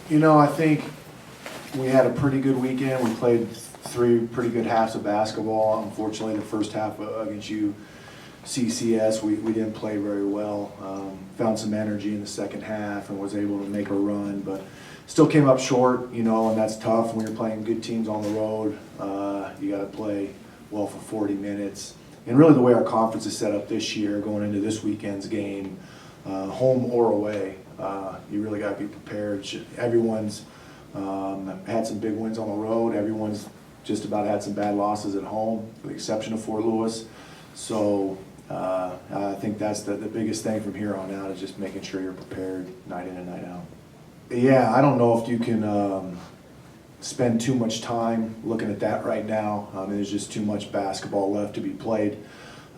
I think we had a pretty good weekend. We played 3 pretty good halves of basketball. Unfortunately, the first half against CCS, we didn't play very well. Found some energy in the second half and was able to make a run, but still came up short, and that's tough when you're playing good teams on the road. You got to play well for 40 minutes. And really the way our conference is set up this year, going into this weekend's game, home or away, you really got to be prepared. Everyone's had some big wins on the road. Everyone's just about had some bad losses at home, with the exception of Fort Lewis. So I think that's the biggest thing from here on out, is just making sure you're prepared night in and night out. Yeah, I don't know if you can spend too much time looking at that right now. There's just too much basketball left to be played.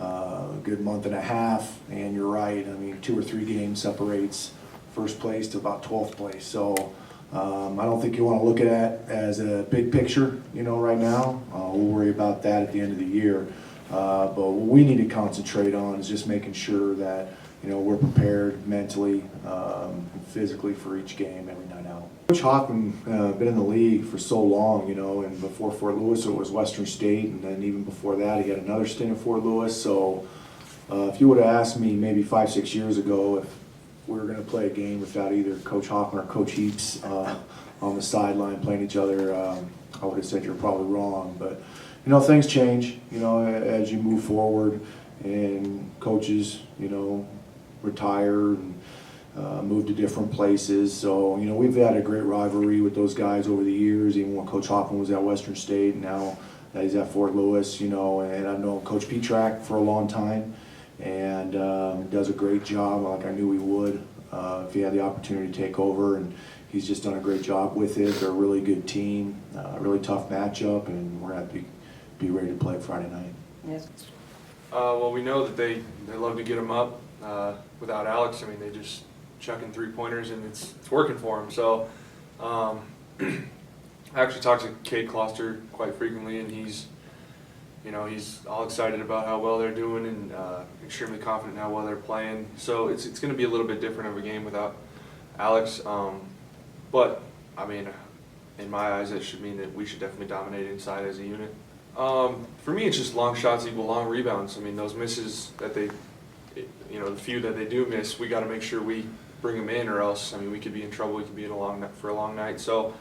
A good month and a half, and you're right. 2 or 3 games separates first place to about 12th place. So I don't think you want to look at that as a big picture, right now. We'll worry about that at the end of the year. But what we need to concentrate on is just making sure that we're prepared mentally and physically for each game every night out. Coach Hoffman been in the league for so long, and before Fort Lewis it was Western State, and then even before that he had another stint at Fort Lewis. So if you would have asked me maybe 5-6 years ago if we were going to play a game without either Coach Hoffman or Coach Heaps on the sideline playing each other, I would have said you're probably wrong. But things change, as you move forward, and coaches, retire and move to different places. So, we've had a great rivalry with those guys over the years, even when Coach Hoffman was at Western State, and now that he's at Fort Lewis, and I've known Coach Petrak for a long time, and does a great job, like I knew he would if he had the opportunity to take over, and he's just done a great job with it. They're a really good team, really tough matchup, and we're going to be ready to play Friday night. Yes. Well, we know that they love to get them up. Without Alex, they just chucking 3-pointers and it's working for them. So I actually talk to Cade Closter quite frequently, and he's all excited about how well they're doing and extremely confident in how well they're playing. So it's going to be a little bit different of a game without Alex. But in my eyes, it should mean that we should definitely dominate inside as a unit. For me, it's just long shots equal long rebounds. Those misses that the few that they do miss, we got to make sure we bring them in, or else, we could be in trouble. We could be in for a long night. So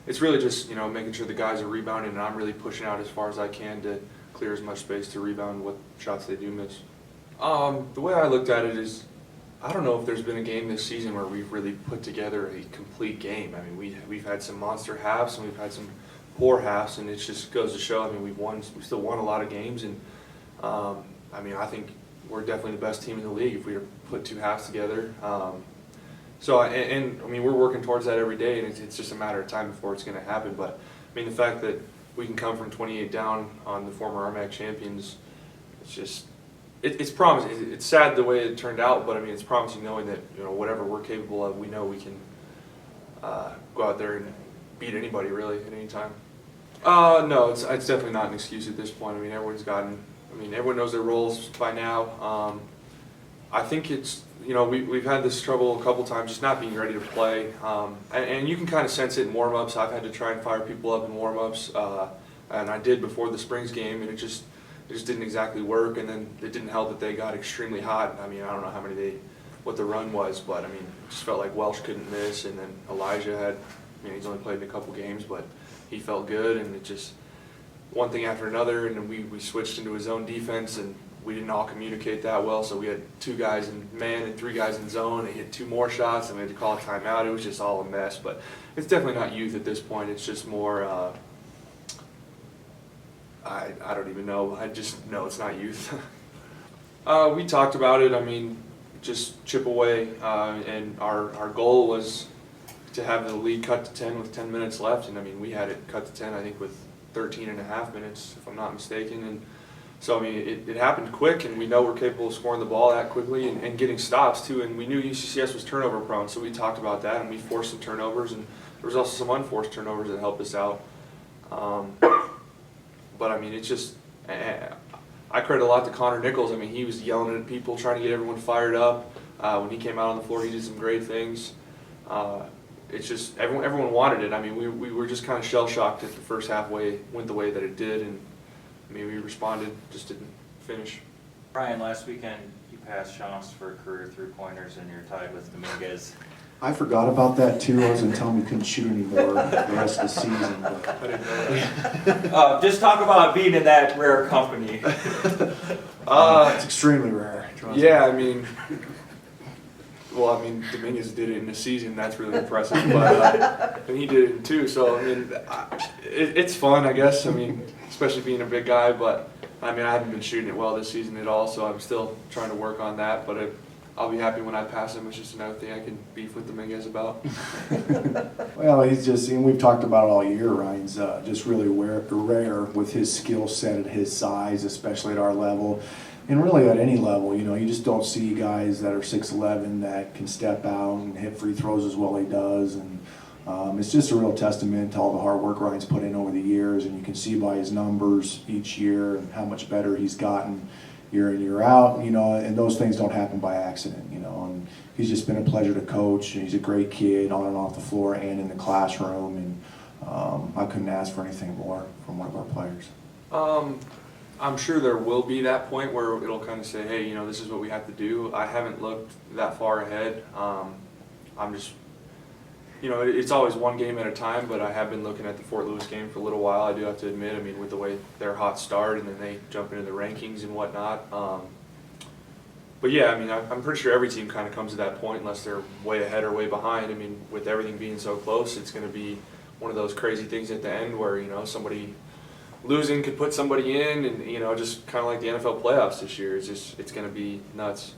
it's really just, making sure the guys are rebounding, and I'm really pushing out as far as I can to clear as much space to rebound what shots they do miss. The way I looked at it is, I don't know if there's been a game this season where we've really put together a complete game. We've had some monster halves and we've had some poor halves, and it just goes to show. We still won a lot of games, and I think we're definitely the best team in the league if we were to put 2 halves together. We're working towards that every day, and it's just a matter of time before it's going to happen. But the fact that we can come from 28 down on the former RMAC champions, it's promising. It's sad the way it turned out, but it's promising knowing that whatever we're capable of, we know we can go out there and beat anybody really at any time. No, it's definitely not an excuse at this point. Everyone knows their roles by now. I think it's, we've had this trouble a couple times just not being ready to play. And you can kind of sense it in warm-ups. I've had to try and fire people up in warm-ups, and I did before the Springs game, and it just didn't exactly work. And then it didn't help that they got extremely hot. I don't know what the run was, but it just felt like Welsh couldn't miss, and then Elijah had, he's only played in a couple games, but he felt good, and it just one thing after another, and then we switched into his own defense, and we didn't all communicate that well, so we had 2 guys in man and 3 guys in zone. They hit 2 more shots, and we had to call a timeout. It was just all a mess, but it's definitely not youth at this point. It's just more, I don't even know. I just know it's not youth. We talked about it. Just chip away, and our goal was to have the lead cut to 10 with 10 minutes left, and we had it cut to 10, I think, with 13 and a half minutes, if I'm not mistaken. And so it happened quick, and we know we're capable of scoring the ball that quickly and getting stops too. And we knew UCCS was turnover prone, so we talked about that, and we forced some turnovers, and there was also some unforced turnovers that helped us out. But it's just, I credit a lot to Connor Nichols. He was yelling at people, trying to get everyone fired up. When he came out on the floor, he did some great things. it's just everyone wanted it. I mean, we were just kind of shell shocked that the first half went the way that it did, and I mean, we responded, just didn't finish. Ryan, last weekend you passed Shantz for career 3-pointers, and you're tied with Dominguez. I forgot about that too. I was going to tell him he couldn't shoot anymore the rest of the season. But. I didn't know that. Just talk about being in that rare company. It's extremely rare. Yeah, I mean, Dominguez did it in a season. That's really impressive. But and he did it in 2. So I mean, it's fun, I guess. I mean, especially being a big guy. But I mean, I haven't been shooting it well this season at all. So I'm still trying to work on that. But I'll be happy when I pass him. It's just another thing I can beef with Dominguez about. Well, he's just, and we've talked about it all year, Ryan's just really rare with his skill set and his size, especially at our level. And really at any level, you know, you just don't see guys that are 6'11" that can step out and hit free throws as well as he does. And it's just a real testament to all the hard work Ryan's put in over the years. And you can see by his numbers each year and how much better he's gotten year in, year out, you know, and those things don't happen by accident, you know, and he's just been a pleasure to coach, and he's a great kid on and off the floor and in the classroom, and I couldn't ask for anything more from one of our players. I'm sure there will be that point where it'll kind of say, hey, you know, this is what we have to do. I haven't looked that far ahead. I'm just, you know, it's always one game at a time, but I have been looking at the Fort Lewis game for a little while, I do have to admit. I mean, with the way their hot start and then they jump into the rankings and whatnot. But yeah, I mean, I'm pretty sure every team kind of comes to that point unless they're way ahead or way behind. I mean, with everything being so close, it's going to be one of those crazy things at the end where, you know, somebody losing could put somebody in, and, you know, just kind of like the NFL playoffs this year. It's going to be nuts.